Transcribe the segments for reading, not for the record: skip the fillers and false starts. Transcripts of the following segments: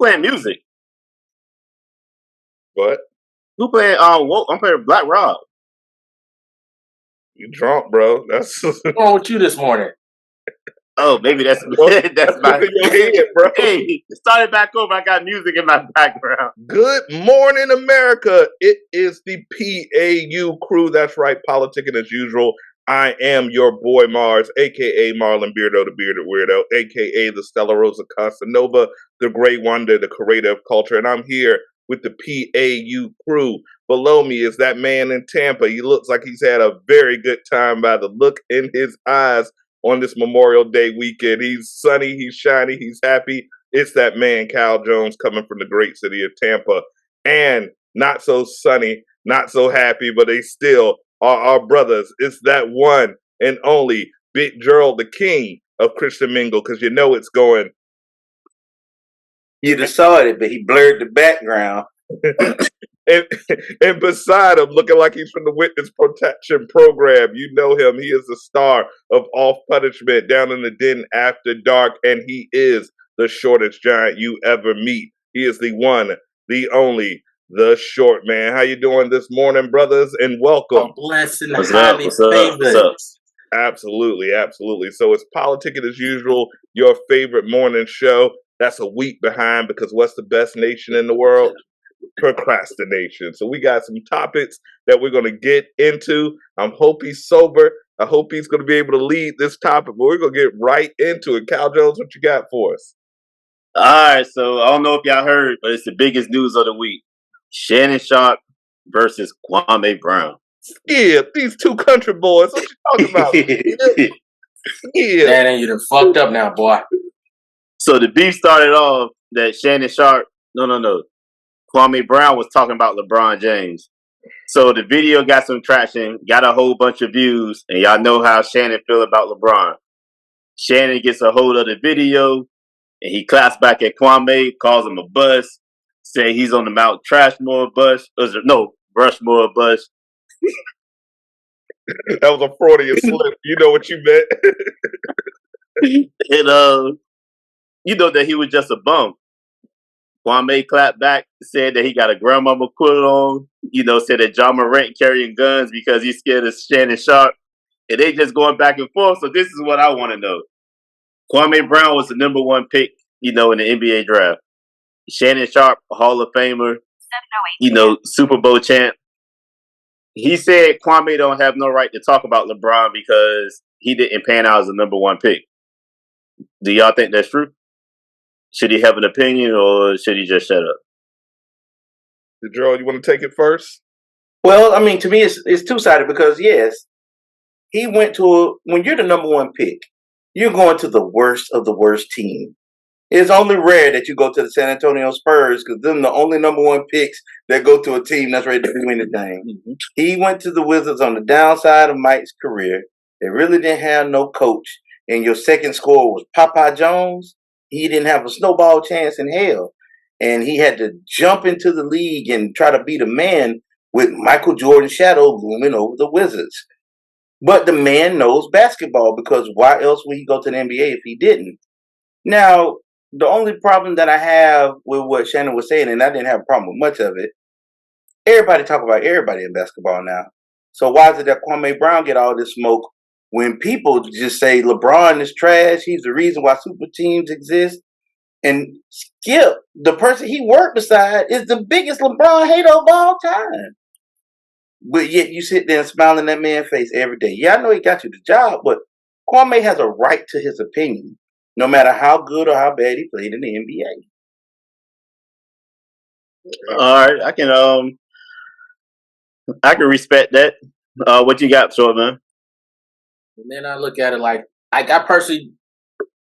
playing music? What? Who playing? I'm playing Black Rob. You drunk, bro? That's what's wrong with you this morning? Oh, maybe that's that's my in your head, bro. Hey, start it back over. I got music in my background. Good morning, America. It is the PAU crew. That's right, Politicking as Usual. I am your boy Mars, a.k.a. Marlon Beardo, the Bearded Weirdo, a.k.a. the Stella Rosa Casanova, the Grey Wonder, the Curator of Culture, and I'm here with the PAU crew. Below me is that man in Tampa. He looks like he's had a very good time by the look in his eyes on this Memorial Day weekend. He's sunny, he's shiny, he's happy. It's that man, Cal Jones, coming from the great city of Tampa. And not so sunny, not so happy, but they still are our brothers. It's that one and only Big Gerald, the king of Christian Mingle, because you know it's going. You just saw it, but he blurred the background. and beside him, looking like he's from the Witness Protection Program, you know him. He is the star of Off Punishment, Down in the Den After Dark, and he is the shortest giant you ever meet. He is the one, the only, the short man. How you doing this morning, brothers? And welcome. Blessed and highly favored. Absolutely, absolutely. So it's Politicking as Usual, your favorite morning show. That's a week behind because what's the best nation in the world? Procrastination. So we got some topics that we're going to get into. I hope he's sober. I hope he's going to be able to lead this topic, but we're going to get right into it. Cal Jones, what you got for us? All right, so I don't know if y'all heard, but it's the biggest news of the week. Shannon Sharpe versus Kwame Brown. Yeah, these two country boys. What you talking about? Yeah. Man, you done fucked up now, boy. So the beef started off that Shannon Sharpe, no. Kwame Brown was talking about LeBron James. So the video got some traction, got a whole bunch of views, and y'all know how Shannon feel about LeBron. Shannon gets a hold of the video, and he claps back at Kwame, calls him a bus, say he's on the Mount Trashmore bus. Rushmore bus. That was a Freudian slip. You know what you meant. And you know that he was just a bum. Kwame clapped back, said that he got a grandmama put on, said that John Morant carrying guns because he's scared of Shannon Sharpe. And they just going back and forth. So this is what I want to know. Kwame Brown was the number one pick, in the NBA draft. Shannon Sharpe, Hall of Famer, Super Bowl champ. He said Kwame don't have no right to talk about LeBron because he didn't pan out as the number one pick. Do y'all think that's true? Should he have an opinion or should he just shut up? Gerald, you want to take it first? Well, I mean, to me, it's two-sided because, yes, he went to when you're the number one pick, you're going to the worst of the worst team. It's only rare that you go to the San Antonio Spurs because they're the only number one picks that go to a team that's ready to do anything. Mm-hmm. He went to the Wizards on the downside of Mike's career. They really didn't have no coach. And your second scorer was Papa Jones. He didn't have a snowball chance in hell. And he had to jump into the league and try to be the man with Michael Jordan's shadow looming over the Wizards. But the man knows basketball because why else would he go to the NBA if he didn't? Now, the only problem that I have with what Shannon was saying, and I didn't have a problem with much of it, everybody talk about everybody in basketball now. So why is it that Kwame Brown get all this smoke when people just say LeBron is trash, he's the reason why super teams exist? And Skip, the person he worked beside, is the biggest LeBron hater of all time. But yet you sit there and smile in that man's face every day. Yeah, I know he got you the job, but Kwame has a right to his opinion, no matter how good or how bad he played in the NBA. All right, I can respect that. What you got, Short Man? And then I look at it like I personally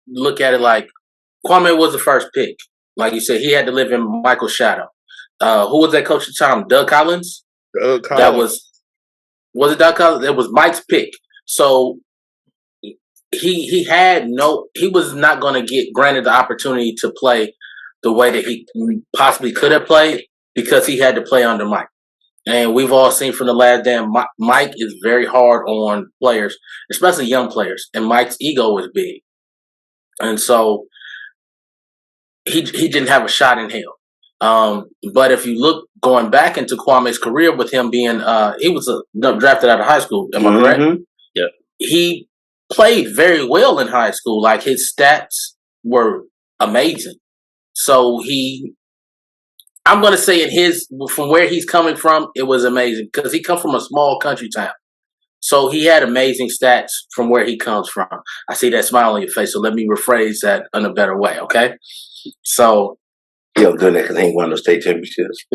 look at it like Kwame was the first pick. Like you said, he had to live in Michael's shadow. Who was that coach at the time? Doug Collins? Doug Collins. Was it Doug Collins? It was Mike's pick. So he was not going to get granted the opportunity to play the way that he possibly could have played because he had to play under Mike. And we've all seen from the last damn, Mike is very hard on players, especially young players. And Mike's ego is big. And so he didn't have a shot in hell. But if you look going back into Kwame's career with him being he was drafted out of high school, am I correct? Yeah. He played very well in high school. Like his stats were amazing. So I'm going to say from where he's coming from, it was amazing because he comes from a small country town. So he had amazing stats from where he comes from. I see that smile on your face, so let me rephrase that in a better way, okay? So He'll do that because he ain't won no state championships.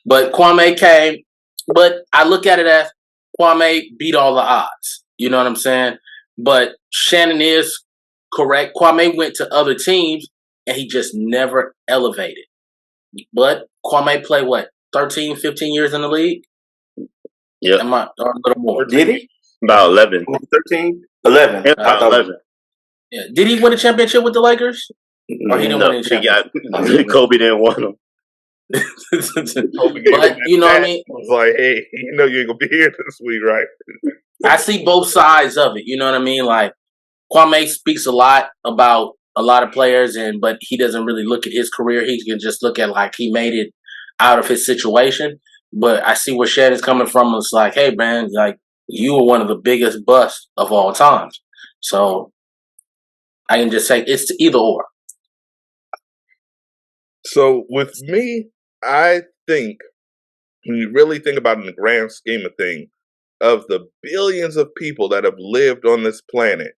But Kwame came, but I look at it as Kwame beat all the odds. You know what I'm saying? But Shannon is correct. Kwame went to other teams and he just never elevated. But Kwame played what, 13, 15 years in the league? Yeah. Or a little more. Did he? About 11. 13? 11. Yeah, about 11. Yeah. Did he win a championship with the Lakers? Or he didn't win any championship? Kobe didn't want him. But you know what I mean? Was like, hey, you know you ain't gonna be here this week, right? I see both sides of it. You know what I mean? Like Kwame speaks a lot about a lot of players, but he doesn't really look at his career. He can just look at like he made it out of his situation. But I see where Shannon's coming from. It's like, hey man, like you were one of the biggest busts of all times. So I can just say it's either or. So with me, I think when you really think about it in the grand scheme of things, of the billions of people that have lived on this planet,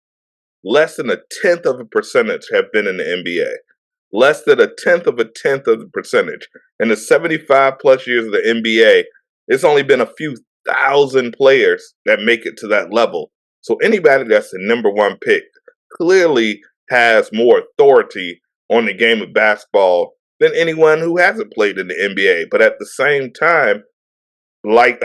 less than 1/10 of a percentage have been in the NBA. Less than 1/10 of the percentage. In the 75 plus years of the NBA, it's only been a few thousand players that make it to that level. So anybody that's the number one pick clearly has more authority on the game of basketball than anyone who hasn't played in the NBA. But at the same time, like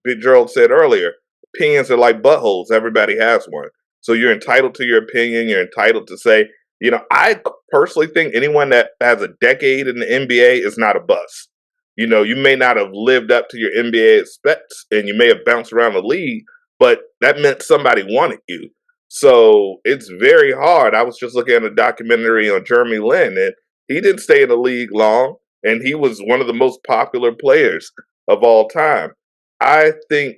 Big Gerald said earlier, opinions are like buttholes. Everybody has one. So you're entitled to your opinion. You're entitled to say, you know, I personally think anyone that has a decade in the NBA is not a bust. You know, you may not have lived up to your NBA specs and you may have bounced around the league, but that meant somebody wanted you. So it's very hard. I was just looking at a documentary on Jeremy Lin, and he didn't stay in the league long, and he was one of the most popular players of all time. I think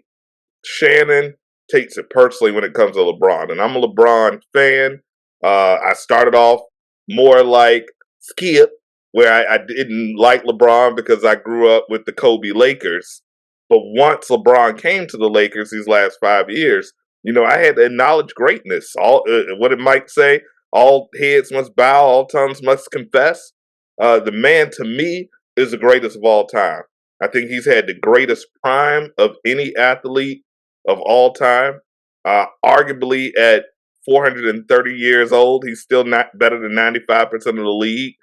Shannon takes it personally when it comes to LeBron, and I'm a LeBron fan. I started off more like Skip, where I didn't like LeBron because I grew up with the Kobe Lakers. But once LeBron came to the Lakers these last 5 years, you know, I had to acknowledge greatness. All what did Mike say? All heads must bow, all tongues must confess. The man, to me, is the greatest of all time. I think he's had the greatest prime of any athlete of all time. Arguably, at 430 years old, he's still not better than 95% of the league.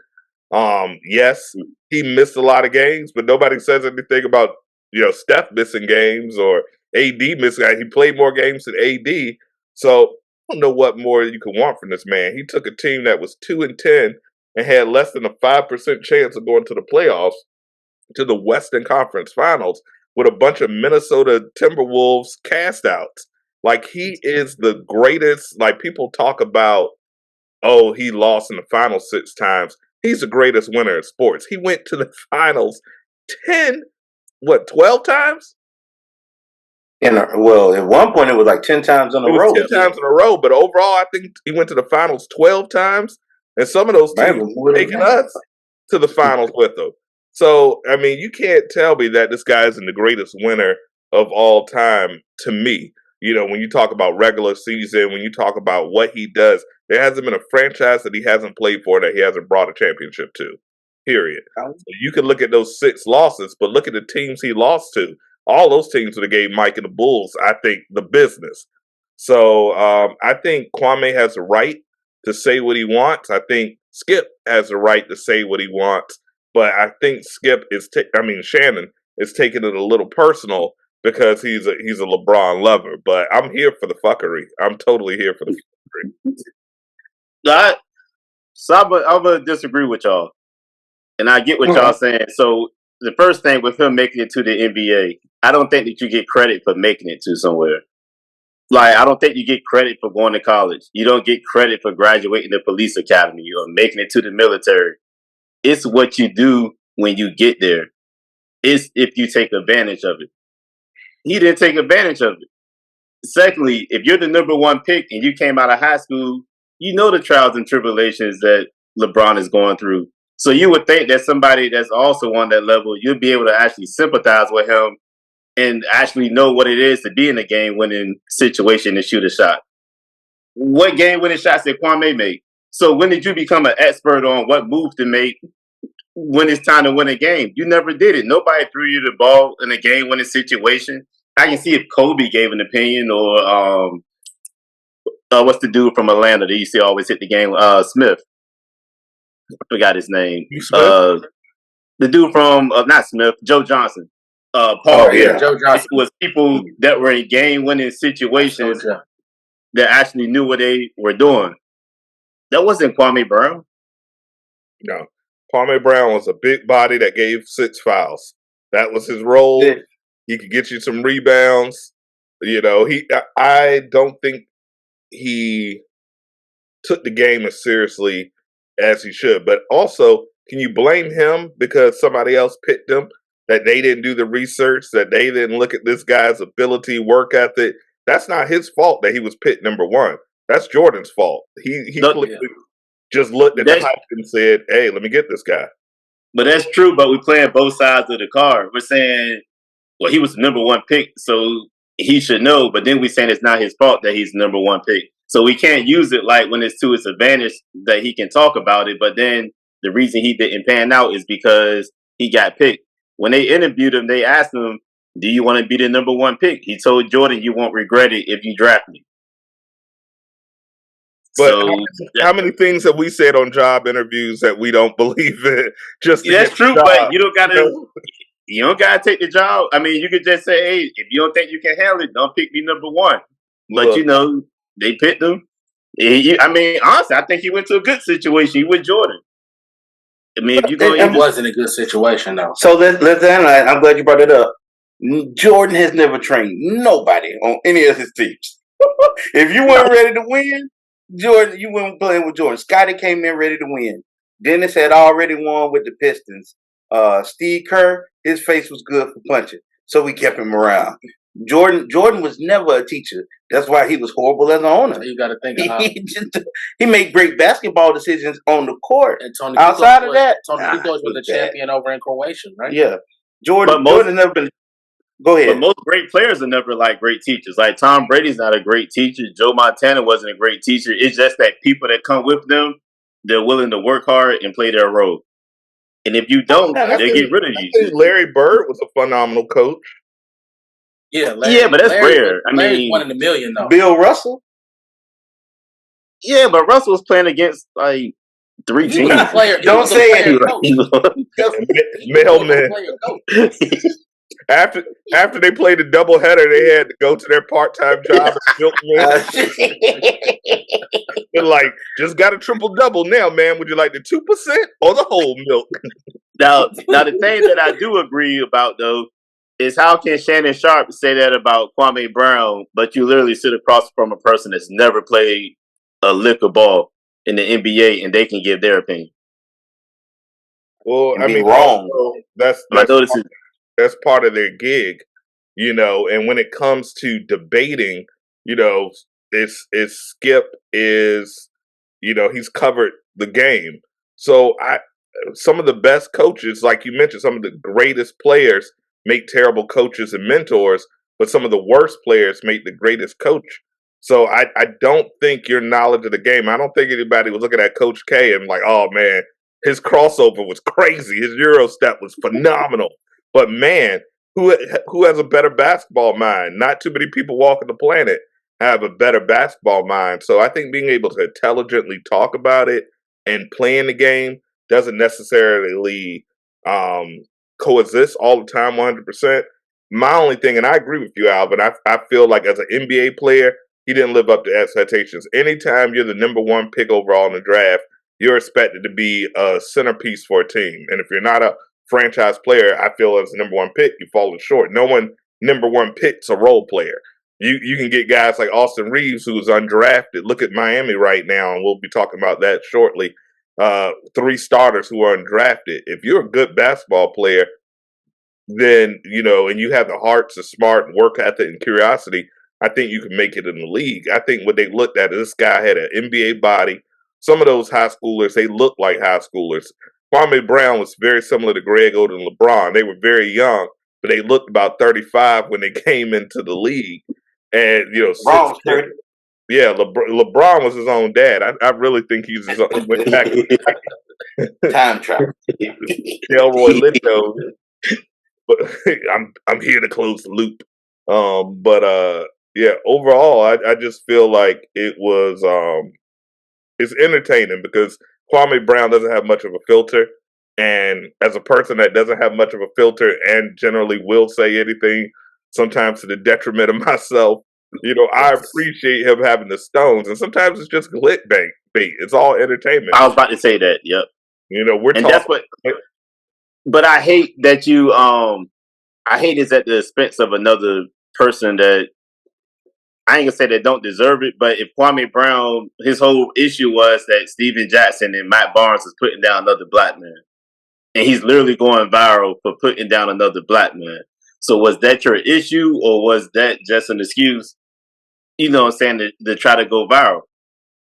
Yes, he missed a lot of games, but nobody says anything about, you know, Steph missing games or AD missing. He played more games than AD, so I don't know what more you can want from this man. He took a team that was 2-10 and had less than a 5% chance of going to the playoffs, to the Western Conference Finals, with a bunch of Minnesota Timberwolves cast outs. Like, he is the greatest. Like, people talk about, oh, he lost in the finals 6 times. He's the greatest winner in sports. He went to the finals 12 times? Well, at one point it was like 10 times in a row. 10 times in a row, but overall, I think he went to the finals 12 times, and some of those teams taking us to the finals with them. So, I mean, you can't tell me that this guy isn't the greatest winner of all time to me. You know, when you talk about regular season, when you talk about what he does, there hasn't been a franchise that he hasn't played for that he hasn't brought a championship to, period. So you can look at those 6 losses, but look at the teams he lost to. All those teams would have gave Mike and the Bulls, I think, the business. So I think Kwame has a right to say what he wants. I think Skip has a right to say what he wants. But I think Shannon is taking it a little personal because he's a LeBron lover. But I'm here for the fuckery. I'm totally here for the fuckery. I'm gonna disagree with y'all, and I get what y'all saying. So the first thing with him making it to the NBA, I don't think that you get credit for making it to somewhere. Like, I don't think you get credit for going to college. You don't get credit for graduating the police academy or making it to the military. It's what you do when you get there. It's if you take advantage of it. He didn't take advantage of it. Secondly, if you're the number one pick and you came out of high school, you know the trials and tribulations that LeBron is going through. So you would think that somebody that's also on that level, you'd be able to actually sympathize with him and actually know what it is to be in a game winning situation and shoot a shot. What game winning shots did Kwame make? So when did you become an expert on what move to make when it's time to win a game? You never did it. Nobody threw you the ball in a game winning situation. I can see if Kobe gave an opinion or what's the dude from Atlanta that used to always hit the game? Smith. I forgot his name. The dude from not Smith, Joe Johnson. Paul. Joe Johnson. It was people that were in game winning situations that actually knew what they were doing. That wasn't Kwame Brown. No. Kwame Brown was a big body that gave 6 fouls. That was his role. Yeah. He could get you some rebounds. You know, I don't think he took the game as seriously as he should. But also, can you blame him because somebody else picked him? That they didn't do the research, that they didn't look at this guy's ability, work ethic. That's not his fault that he was picked number one. That's Jordan's fault. He just looked at the hype and said, "Hey, let me get this guy." But that's true. But we're playing both sides of the card. We're saying, well, he was the number one pick, so he should know. But then we're saying it's not his fault that he's the number one pick. So we can't use it like when it's to his advantage that he can talk about it. But then the reason he didn't pan out is because he got picked. When they interviewed him, they asked him, "Do you want to be the number one pick?" He told Jordan, "You won't regret it if you draft me." But so, how many things have we said on job interviews that we don't believe in? Just to that's true, but you don't gotta. You don't gotta take the job. I mean, you could just say, "Hey, if you don't think you can handle it, don't pick me number one." But you know, they picked him. I mean, honestly, I think he went to a good situation with Jordan. I mean, if you go, it wasn't a good situation though. So let's analyze. I'm glad you brought it up. Jordan has never trained nobody on any of his teams. If you weren't ready to win, Jordan, you weren't playing with Jordan. Scotty came in ready to win. Dennis had already won with the Pistons. Steve Kerr, his face was good for punching, so we kept him around. Jordan was never a teacher. That's why he was horrible as an owner. So you got to think he made great basketball decisions on the court. And Tony outside of that, Tony Kukoc was the champion over in Croatia, right? Yeah, Jordan never been. Go ahead. But most great players are never like great teachers. Like Tom Brady's not a great teacher. Joe Montana wasn't a great teacher. It's just that people that come with them, they're willing to work hard and play their role. And if you don't, they get rid of you. I think Larry Bird was a phenomenal coach. Yeah, but that's rare. I mean, 1 in a million though. Bill Russell. Yeah, but Russell was playing against like 3 teams. Don't say it. Mailman. After they played a doubleheader, they had to go to their part-time job as milkman. They're like, just got a triple-double now, man. Would you like the 2% or the whole milk? Now, the thing that I do agree about, though, is how can Shannon Sharpe say that about Kwame Brown, but you literally sit across from a person that's never played a lick of ball in the NBA, and they can give their opinion? Well, I mean, wrong. That's part of their gig, you know. And when it comes to debating, you know, it's Skip is, you know, he's covered the game. So some of the best coaches, like you mentioned, some of the greatest players make terrible coaches and mentors, but some of the worst players make the greatest coach. So I don't think your knowledge of the game, I don't think anybody was looking at Coach K and like, oh man, his crossover was crazy. His Euro step was phenomenal. But man, who has a better basketball mind? Not too many people walking the planet have a better basketball mind. So I think being able to intelligently talk about it and playing the game doesn't necessarily coexist all the time 100%. My only thing, and I agree with you, Alvin, I feel like as an NBA player, he didn't live up to expectations. Anytime you're the number one pick overall in the draft, you're expected to be a centerpiece for a team. And if you're not a franchise player, I feel as the number one pick, you've fallen short. No one number one picks a role player. You can get guys like Austin Reeves, who is undrafted. Look at Miami right now, and we'll be talking about that shortly. 3 starters who are undrafted. If you're a good basketball player, then and you have the heart to smart, work ethic, and curiosity, I think you can make it in the league. I think what they looked at is this guy had an NBA body. Some of those high schoolers, they look like high schoolers. Kwame Brown was very similar to Greg Oden and LeBron. They were very young, but they looked about 35 when they came into the league. And Wrong, 30. Yeah, LeBron was his own dad. I really think he's his own. He went back Time travel. Delroy Lindo, but I'm here to close the loop. Yeah, overall, I just feel like it was it's entertaining because Kwame Brown doesn't have much of a filter, and as a person that doesn't have much of a filter and generally will say anything, sometimes to the detriment of myself, I appreciate him having the stones, and sometimes it's just clickbait. It's all entertainment. I was about to say that. Yep. We're And talking. that's what. But I hate that you. I hate it's at the expense of another person that I ain't gonna say that don't deserve it. But if Kwame Brown, his whole issue was that Steven Jackson and Matt Barnes is putting down another black man, and he's literally going viral for putting down another black man. So was that your issue, or was that just an excuse? You know what I'm saying, to try to go viral.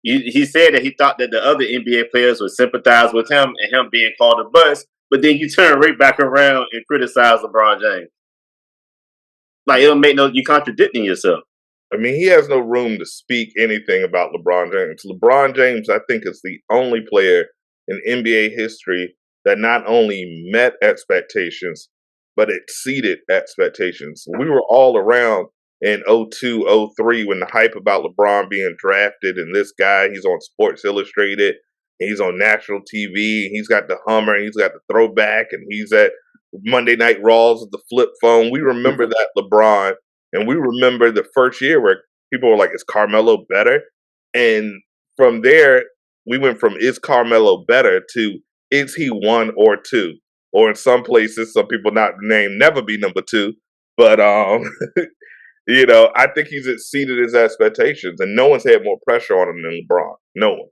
He said that he thought that the other NBA players would sympathize with him and him being called a bust, but then you turn right back around and criticize LeBron James. Like, it don't make no, you contradicting yourself. I mean, he has no room to speak anything about LeBron James. LeBron James, I think, is the only player in NBA history that not only met expectations, but exceeded expectations. We were all around in 02, 03 when the hype about LeBron being drafted and this guy, he's on Sports Illustrated, and he's on national TV, and he's got the Hummer, and he's got the throwback, and he's at Monday Night Raws with the flip phone. We remember that LeBron, and we remember the first year where people were like, is Carmelo better? And from there, we went from is Carmelo better to is he 1 or 2? Or in some places, some people not named never be number 2. But I think he's exceeded his expectations, and no one's had more pressure on him than LeBron. No one.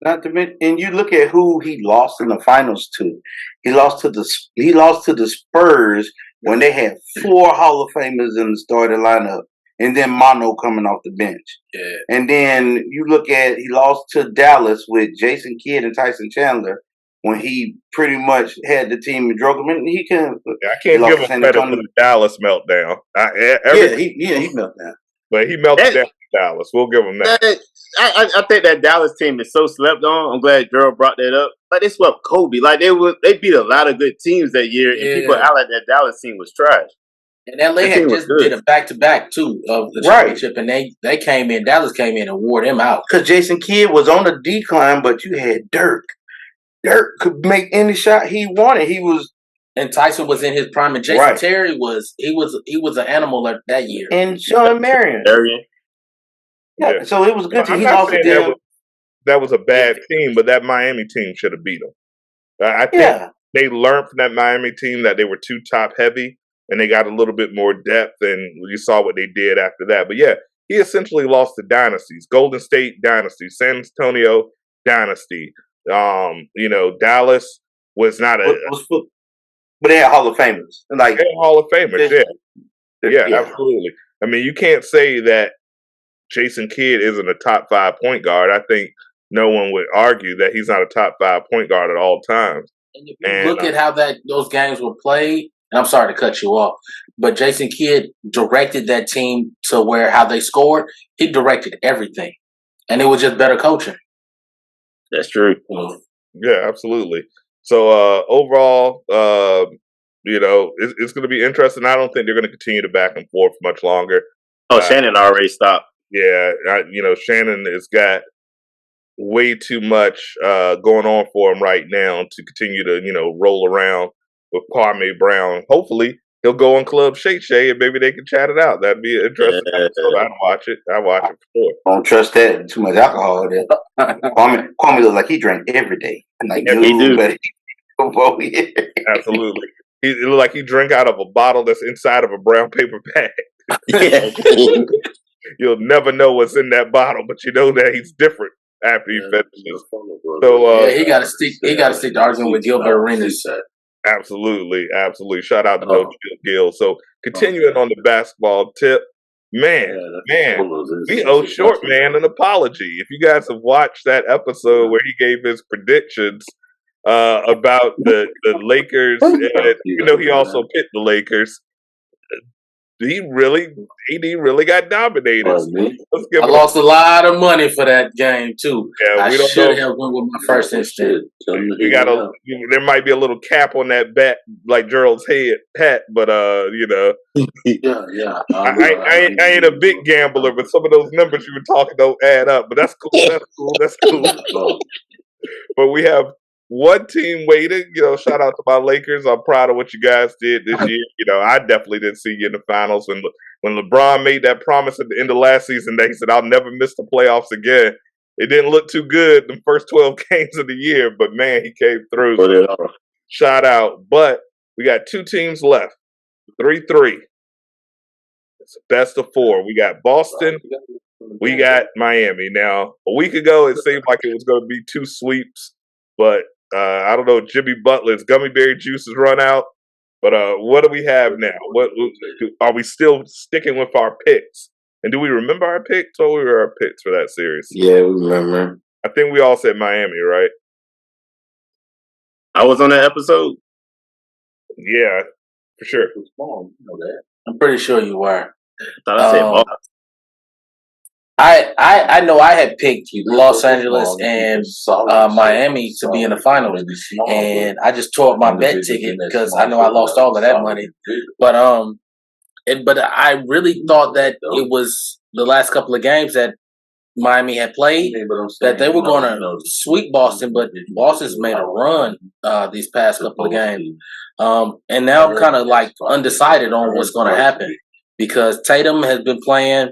Not to mention, and you look at who he lost in the finals to. He lost to the Spurs when they had 4 Hall of Famers in the starting lineup, and then Mono coming off the bench. Yeah. And then you look at he lost to Dallas with Jason Kidd and Tyson Chandler when he pretty much had the team and drove him in. I can't give him credit for the Dallas meltdown. He melted down. But he melted down in Dallas. We'll give him that. I think that Dallas team is so slept on. I'm glad Gerald brought that up. Like, they swept Kobe. Like, they beat a lot of good teams that year, and people act like that Dallas team was trash. And LA had just did a back-to-back, too, of the championship, and they came in, Dallas came in and wore them out. Because Jason Kidd was on a decline, but you had Dirk. Dirk could make any shot he wanted. And Tyson was in his prime, and Jason Terry was an animal that year. And Sean Marion. Yeah, so it was good. He lost that was a bad team, but that Miami team should have beat them. I think they learned from that Miami team that they were too top heavy, and they got a little bit more depth, and you saw what they did after that. But yeah, he essentially lost to dynasties: Golden State dynasty, San Antonio dynasty. Dallas was not but they had Hall of Famers. Like, they had Hall of Famers, yeah, absolutely. I mean, you can't say that Jason Kidd isn't a top 5 point guard. I think no one would argue that he's not a top 5 point guard at all times. And if you look at how those games were played, and I'm sorry to cut you off, but Jason Kidd directed that team to how they scored. He directed everything, and it was just better coaching. That's true. Yeah, absolutely. So overall, it's going to be interesting. I don't think they're going to continue to back and forth much longer. Shannon already stopped. Yeah, Shannon has got way too much going on for him right now to continue to, roll around with Kwame Brown. Hopefully, he'll go on Club Shay Shay and maybe they can chat it out. That'd be an interesting episode. I'd watch it. I watch it for sure. Don't trust that. Too much alcohol there. Kwame looks like he drank every day. Like, he do. Absolutely. He looked like he drank out of a bottle that's inside of a brown paper bag. Yeah. You'll never know what's in that bottle, but you know that he's different after he finishes. So he got to stick. He got to stick to arguing with Gilbert Arenas. absolutely. Shout out to No Chill Gil. So continuing on the basketball tip, man, we owe Short Man an apology. If you guys have watched that episode where he gave his predictions about the Lakers, and he also picked the Lakers. He really got dominated. Let's give I lost a lot of money for that game too. Yeah, I should have went with my first instinct. We got there might be a little cap on that bet, like Gerald's hat, but yeah. I ain't a big gambler, but some of those numbers you were talking don't add up. But that's cool. That's cool. But we have one team waiting. Shout out to my Lakers. I'm proud of what you guys did this year. I definitely didn't see you in the finals. When LeBron made that promise at the end of last season, he said, "I'll never miss the playoffs again." It didn't look too good the first 12 games of the year, but man, he came through. So shout out. But we got two teams left. 3-3. It's a best of 4. We got Boston. We got Miami. Now, a week ago, it seemed like it was going to be 2 sweeps, but I don't know. Jimmy Butler's gummy berry juice has run out. But what do we have now? What are we still sticking with our picks? And do we remember our picks? What were our picks for that series? Yeah, we remember. I think we all said Miami, right? I was on that episode. Yeah, for sure. I'm pretty sure you were. I thought I said Boston. I know I had picked Los Angeles and Miami to be in the finals, and I just tore up my bet ticket because I know I lost all of that money. But I really thought that it was the last couple of games that Miami had played that they were going to sweep Boston, but Boston's made a run these past couple of games, and now I'm kind of like undecided on what's going to happen because Tatum has been playing.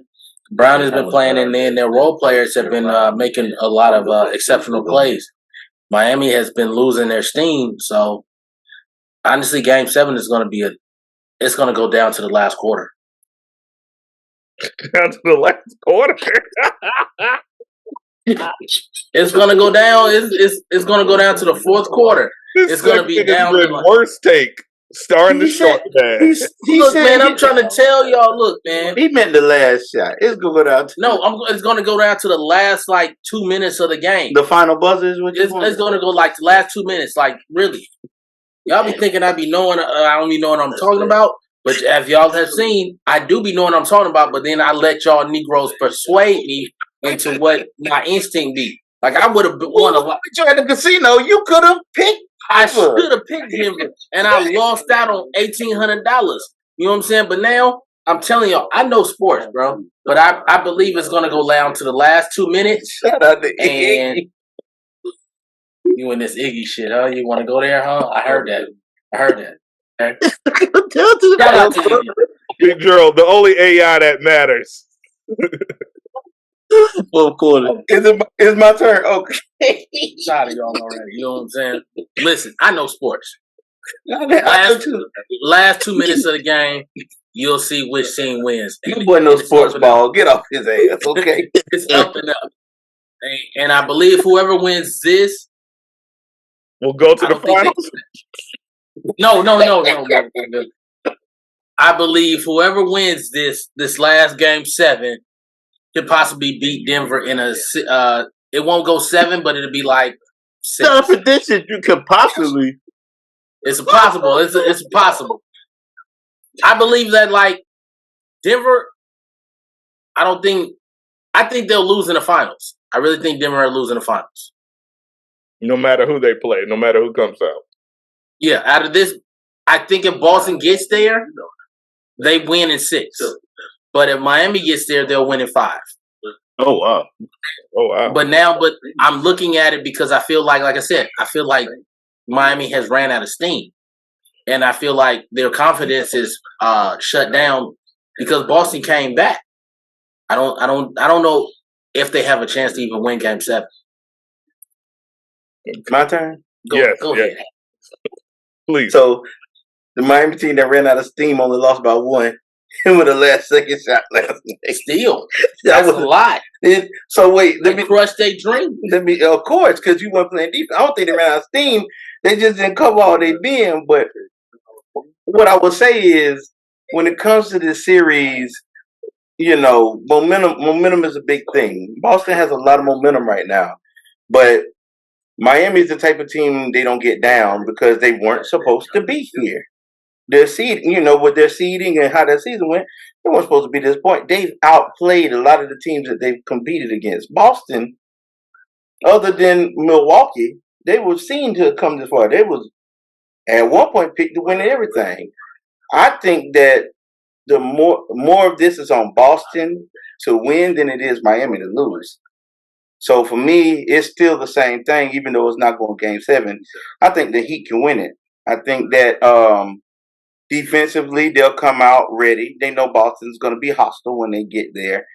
Brown has been playing, and then their role players have been making a lot of exceptional plays. Miami has been losing their steam, so honestly, Game 7 is going to it's going to go down to the last quarter. Down to the last quarter. It's going to go down. It's going to go down to the fourth quarter. It's going to be down. The worst take. Starting the short man. Look, man, I'm trying to tell y'all. Look, man. He meant the last shot. It's gonna go down. It's gonna go down to the last 2 minutes of the game. The final buzzer is what it's gonna go the last 2 minutes. Really, y'all be thinking I be knowing. I don't be knowing what I'm talking about. But as y'all have seen, I do be knowing what I'm talking about. But then I let y'all Negroes persuade me into what my instinct be. I would have won a lot. You at the casino, you could have picked. I should have picked Denver, and I lost out on $1,800. You know what I'm saying? But now I'm telling y'all, I know sports, bro. But I believe it's gonna go down to the last 2 minutes. Shout out to Iggy. You in this Iggy shit, huh? You want to go there, huh? I heard that. Okay. Shout out to Iggy. Big Gerald, the only AI that matters. Fourth quarter. It's my turn. Okay. Shout out to y'all already. You know what I'm saying? Listen, I know sports. Last 2 minutes of the game, you'll see which team wins. You boy knows sports ball. Get off his ass, okay? It's up and up. And I believe whoever wins this will go to the finals. No. I believe whoever wins this last Game 7 could possibly beat Denver in a. It won't go 7, but it'll be 6. No prediction you could possibly. It's possible. It's possible. I believe that Denver. I think they'll lose in the finals. I really think Denver will lose in the finals. No matter who they play, no matter who comes out. Yeah, out of this, I think if Boston gets there, they win in 6. But if Miami gets there, they'll win in 5. Oh wow. But I'm looking at it because I feel like I said, I feel like Miami has ran out of steam, and I feel like their confidence is shut down because Boston came back. I don't know if they have a chance to even win Game 7. My turn. Go ahead. Please. So the Miami team that ran out of steam only lost by 1. with a last second shot last night. Still, that's a lot. So wait, let me crush their dream. Of course, because you weren't playing defense. I don't think they ran out of steam. They just didn't cover all their D.E.N. But what I would say is, when it comes to this series, momentum is a big thing. Boston has a lot of momentum right now, but Miami's the type of team they don't get down because they weren't supposed to be here. Their seeding, with their seeding and how their season went, they weren't supposed to be this point. They've outplayed a lot of the teams that they've competed against. Boston, other than Milwaukee, they were seen to have come this far. They was at one point picked to win everything. I think that the more of this is on Boston to win than it is Miami to lose. So for me, it's still the same thing, even though it's not going Game 7. I think the Heat can win it. I think that defensively, they'll come out ready. They know Boston's going to be hostile when they get there.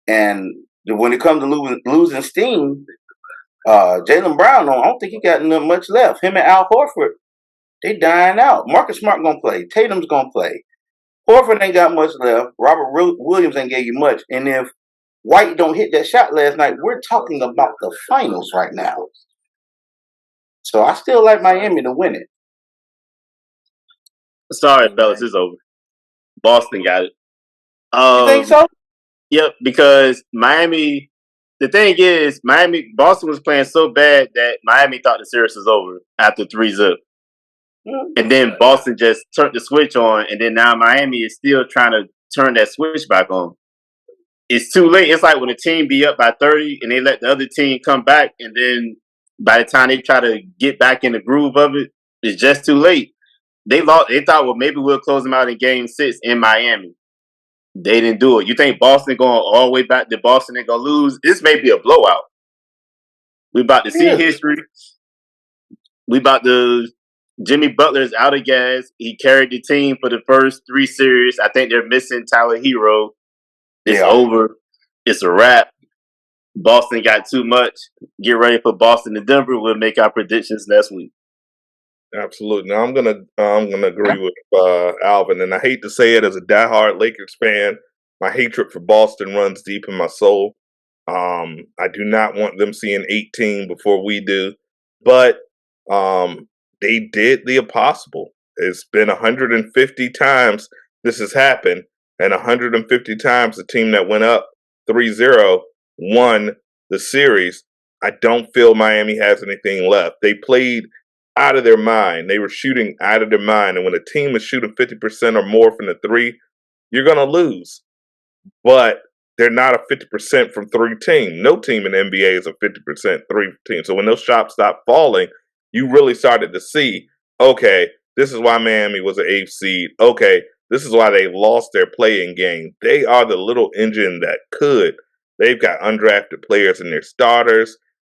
And when it comes to losing steam, Jaylen Brown, I don't think he got much left. Him and Al Horford, they dying out. Marcus Smart going to play. Tatum's going to play. Horford ain't got much left. Robert Williams ain't gave you much. And if White don't hit that shot last night, we're talking about the finals right now. So I still like Miami to win it. Sorry, fellas, it's over. Boston got it. You think so? Yep, because Miami. The thing is, Boston was playing so bad that Miami thought the series was over after 3-0. And then Boston just turned the switch on, and then now Miami is still trying to turn that switch back on. It's too late. It's like when a team be up by 30 and they let the other team come back, and then by the time they try to get back in the groove of it, it's just too late. They lost. They thought, well, maybe we'll close them out in Game 6 in Miami. They didn't do it. You think Boston going all the way back to Boston and gonna lose? This may be a blowout. We about to see history. We about to. Jimmy Butler's out of gas. He carried the team for the first 3 series. I think they're missing Tyler Hero. It's over. It's a wrap. Boston got too much. Get ready for Boston and Denver. We'll make our predictions next week. Absolutely. Now I'm gonna agree with Alvin, and I hate to say it as a diehard Lakers fan, my hatred for Boston runs deep in my soul. I do not want them seeing 18 before we do, but they did the impossible. It's been 150 times this has happened, and 150 times the team that went up 3-0 won the series. I don't feel Miami has anything left. They played out of their mind. They were shooting out of their mind. And when a team is shooting 50% or more from the 3, you're going to lose. But they're not a 50% from 3 team. No team in the NBA is a 50% 3 team. So when those shots stopped falling, you really started to see, okay, this is why Miami was an 8th seed. Okay, this is why they lost their play-in game. They are the little engine that could. They've got undrafted players in their starters.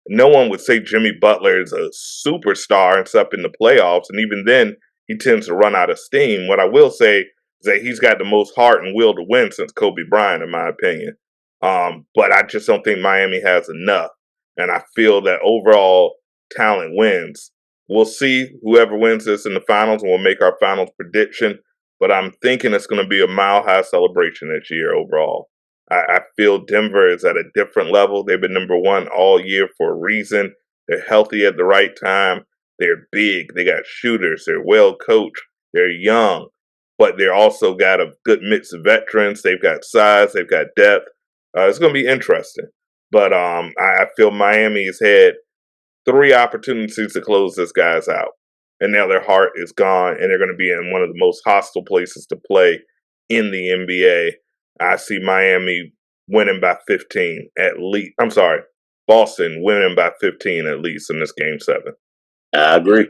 No one would say Jimmy Butler is a superstar and stuff in the playoffs, and even then, he tends to run out of steam. What I will say is that he's got the most heart and will to win since Kobe Bryant, in my opinion. But I just don't think Miami has enough, and I feel that overall talent wins. We'll see whoever wins this in the finals, and we'll make our finals prediction, but I'm thinking it's going to be a mile-high celebration this year overall. I feel Denver is at a different level. They've been number 1 all year for a reason. They're healthy at the right time. They're big. They got shooters. They're well coached. They're young, but they're also got a good mix of veterans. They've got size. They've got depth. It's going to be interesting. But I feel Miami's had 3 opportunities to close this guys out, and now their heart is gone, and they're going to be in one of the most hostile places to play in the NBA. I see Miami winning by 15 at least. I'm sorry, Boston winning by 15 at least in this Game 7. I agree,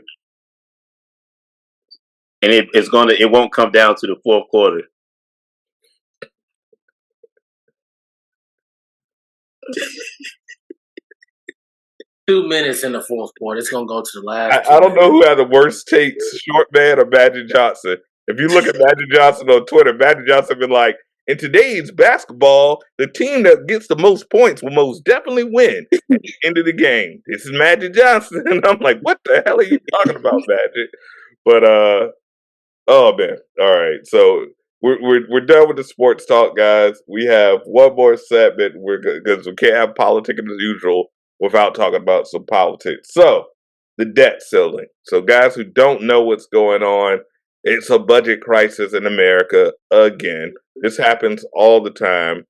and it won't come down to the fourth quarter. Two minutes in the fourth quarter. It's gonna go to the last. I don't know who had the worst takes, Short Man or Magic Johnson. If you look at Magic Johnson on Twitter, Magic Johnson been like, in today's basketball, the team that gets the most points will most definitely win at the end of the game. This is Magic Johnson. And I'm like, what the hell are you talking about, Magic? But, oh man. All right. So we're done with the sports talk, guys. We have one more segment. Because we can't have politicking as usual without talking about some politics. So the debt ceiling. So guys who don't know what's going on, it's a budget crisis in America again. This happens all the time.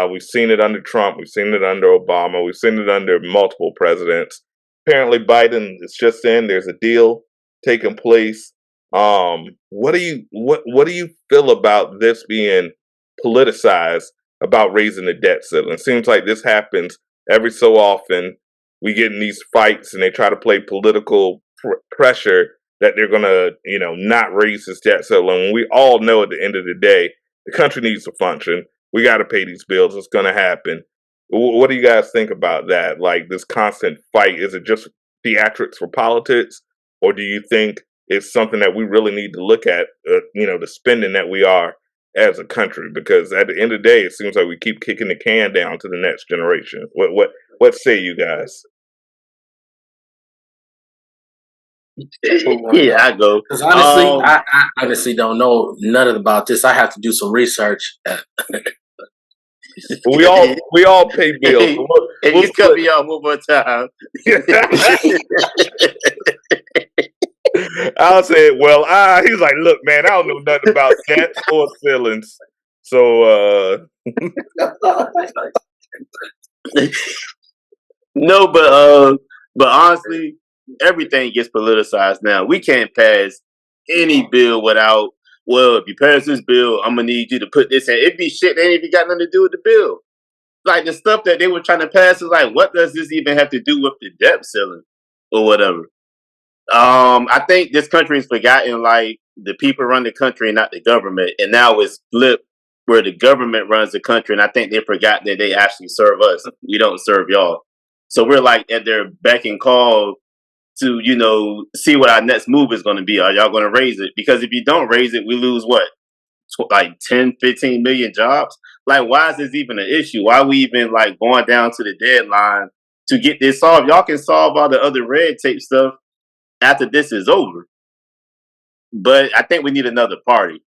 We've seen it under Trump. We've seen it under Obama. We've seen it under multiple presidents. Apparently, Biden is just in. There's a deal taking place. What do you feel about this being politicized about raising the debt ceiling? It seems like this happens every so often. We get in these fights and they try to play political pressure that they're gonna, not raise this debt ceiling. When we all know at the end of the day, the country needs to function. We got to pay these bills. It's gonna happen. What do you guys think about that? Like this constant fight, is it just theatrics for politics, or do you think it's something that we really need to look at? The spending that we are as a country, because at the end of the day, it seems like we keep kicking the can down to the next generation. What say you guys? Yeah, I go. Because honestly, I honestly don't know none about this. I have to do some research. We all pay bills. If you cut me off one more time. I'll say it. Well, he's like, look, man, I don't know nothing about debts or ceilings. So No, but honestly, everything gets politicized now. We can't pass any bill without, well, if you pass this bill, I'm gonna need you to put this in. It'd be shit that ain't even got nothing to do with the bill. Like the stuff that they were trying to pass is like, what does this even have to do with the debt ceiling or whatever? I think this country has forgotten like the people run the country and not the government, and now it's flipped where the government runs the country, and I think they forgot that they actually serve us. We don't serve y'all, so we're like at their beck and call to see what our next move is going to be. Are y'all going to raise it? Because if you don't raise it, we lose what, like 10, 15 million jobs. Like, why is this even an issue? Why are we even like going down to the deadline to get this solved? Y'all can solve all the other red tape stuff after this is over. But I think we need another party.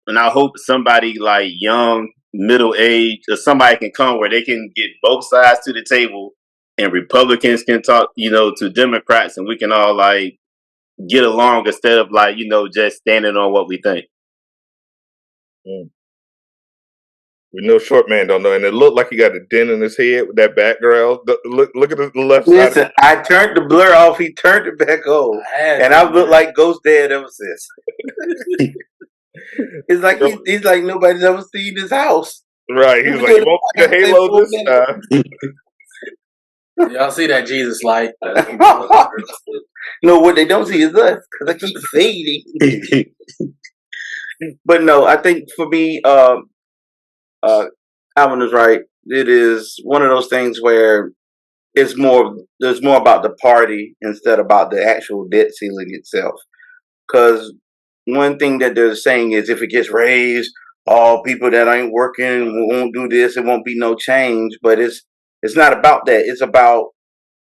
And I hope somebody like young, middle age, or somebody can come where they can get both sides to the table and Republicans can talk, to Democrats, and we can all like get along instead of like, just standing on what we think. We know short man don't know, and it looked like he got a dent in his head with that background. Look at the left side. Listen, I turned the blur off. He turned it back on, and I've looked like Ghost Dad ever since. It's like he's like nobody's ever seen his house. Right? He's like, you won't see the halo this time. Y'all see that Jesus light? No, what they don't see is us, because I keep fading. But no, I think for me, Alvin is right. It is one of those things where there's more about the party instead about the actual debt ceiling itself. Because one thing that they're saying is if it gets raised, all people that ain't working won't do this. It won't be no change. But it's not about that. It's about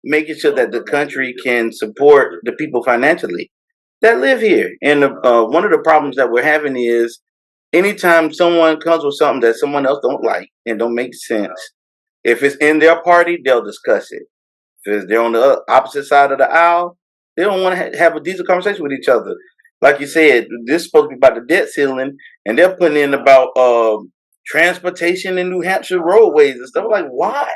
making sure that the country can support the people financially that live here. And one of the problems that we're having is anytime someone comes with something that someone else don't like and don't make sense, if it's in their party, they'll discuss it. If they're on the opposite side of the aisle, they don't want to have a decent conversation with each other. Like you said, this is supposed to be about the debt ceiling, and they're putting in about transportation in New Hampshire roadways and stuff. Like, why?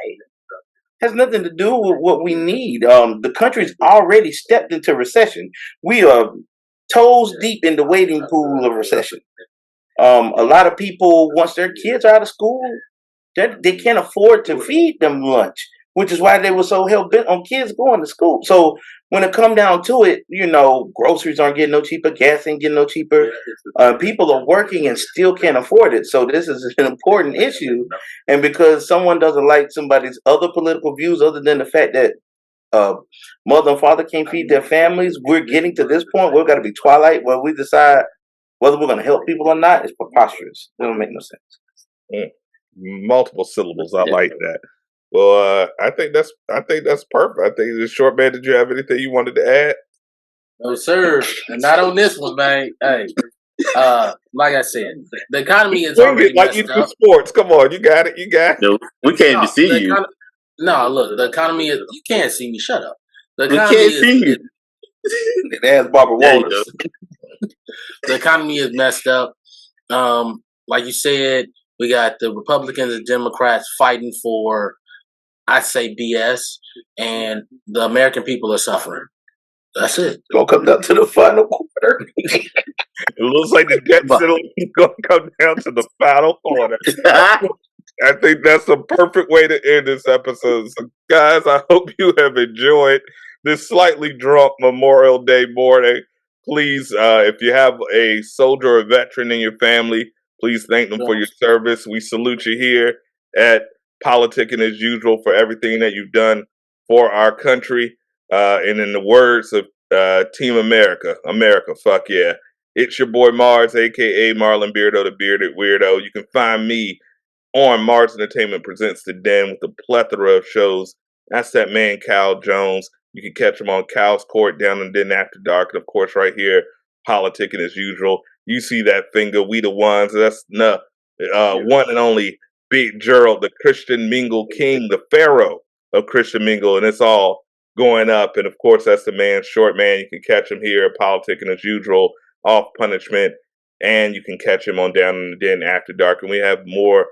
Has nothing to do with what we need. The country's already stepped into recession. We are toes deep in the wading pool of recession. A lot of people, once their kids are out of school, they can't afford to feed them lunch, which is why they were so hell bent on kids going to school. So when it come down to it, groceries aren't getting no cheaper, gas ain't getting no cheaper. People are working and still can't afford it. So this is an important issue. And because someone doesn't like somebody's other political views, other than the fact that mother and father can't feed their families, we're getting to this point where we've got to be Twilight, where we decide whether we're going to help people or not. Is preposterous. It don't make no sense. Multiple syllables. I like that. Well, I think that's perfect. I think the short man. Did you have anything you wanted to add? No, sir. And not on this one, man. Hey, Like I said, the economy is Swing already it like you messed do up. sports. Come on, you got it. You got it. No, we can't even No, see you. no, look, the economy is. You can't see me. Shut up. The We economy can't is. see you. Ask Barbara There you Walters. The economy is messed up. Like you said, we got the Republicans and Democrats fighting for, I say, BS, and the American people are suffering. That's it. Gonna come down to the final quarter. It looks like the debt ceiling is going to come down to the final quarter. I think that's a perfect way to end this episode. So, guys, I hope you have enjoyed this slightly drunk Memorial Day morning. Please, if you have a soldier or veteran in your family, please thank them for your service. We salute you here at Politicking as Usual for everything that you've done for our country. And in the words of Team America, fuck yeah. It's your boy Mars, aka Marlon Beardo, the Bearded Weirdo. You can find me on Mars Entertainment Presents the Den with a plethora of shows. That's that man, Cal Jones. You can catch him on Cal's Court down in Den After Dark. And of course, right here, Politicking as Usual. You see that finger, we the ones. That's one and only Big Gerald, the Christian Mingle King, the Pharaoh of Christian Mingle. And it's all going up. And of course, that's the man, Short Man. You can catch him here at Politicking as Usual, Off Punishment. And you can catch him on Down in the Den After Dark. And we have more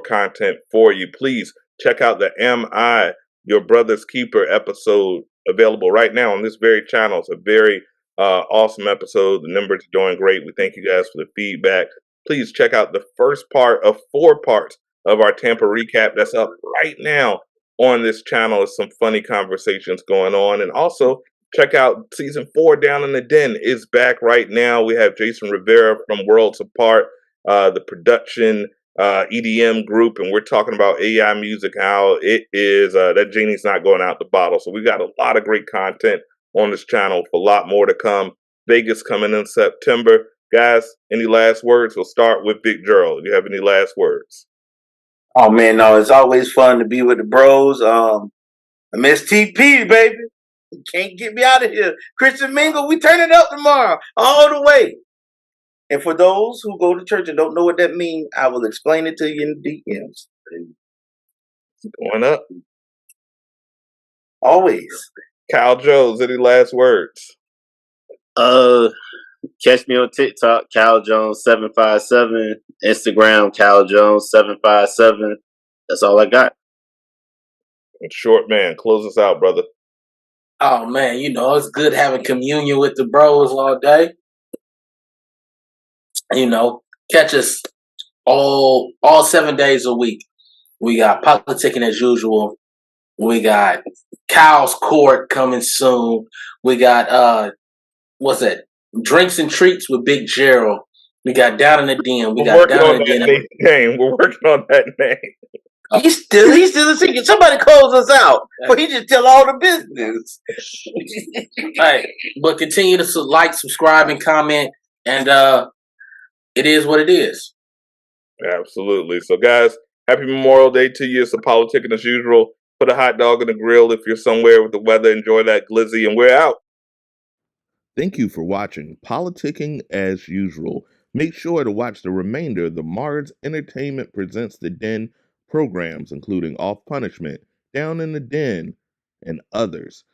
content for you. Please check out the Am I Your Brother's Keeper episode available right now on this very channel. It's a very awesome episode. The numbers are doing great. We thank you guys for the feedback. Please check out the first part of 4 parts of our Tampa recap that's up right now on this channel. There's some funny conversations going on. And also check out season 4, Down in the Den, is back right now. We have Jason Rivera from Worlds Apart, the production EDM group, and we're talking about AI music, how it is that genie's not going out the bottle. So we got a lot of great content on this channel, for a lot more to come. Vegas coming in September. Guys, any last words? We'll start with Big Gerald. Do you have any last words? Oh man, no, it's always fun to be with the bros. I miss TP, baby. You can't get me out of here. Christian Mingle, we turn it up tomorrow, all the way. And for those who go to church and don't know what that means, I will explain it to you in DMs. Going up. Always. Cal Jones, any last words? Catch me on TikTok, Cal Jones 757, Instagram, Cal Jones 757. That's all I got. And Short Man, close us out, brother. Oh man, it's good having communion with the bros all day. Catch us all 7 days a week. We got Politicking as Usual. We got Cal's Court coming soon. We got what's that? Drinks and Treats with Big Gerald. We got Down in the Den. We got Down in the Den. Name. We're working on that name. He's still a secret. Somebody close us out, but he just tell all the business. Right, but continue to like, subscribe, and comment, and it is what it is. Absolutely. So, guys, happy Memorial Day to you. It's a Politicking as Usual. Put a hot dog in the grill if you're somewhere with the weather. Enjoy that glizzy, and we're out. Thank you for watching Politicking as Usual. Make sure to watch the remainder of the Mars Entertainment Presents the Den programs, including Off Punishment, Down in the Den, and others,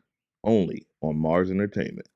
only on Mars Entertainment.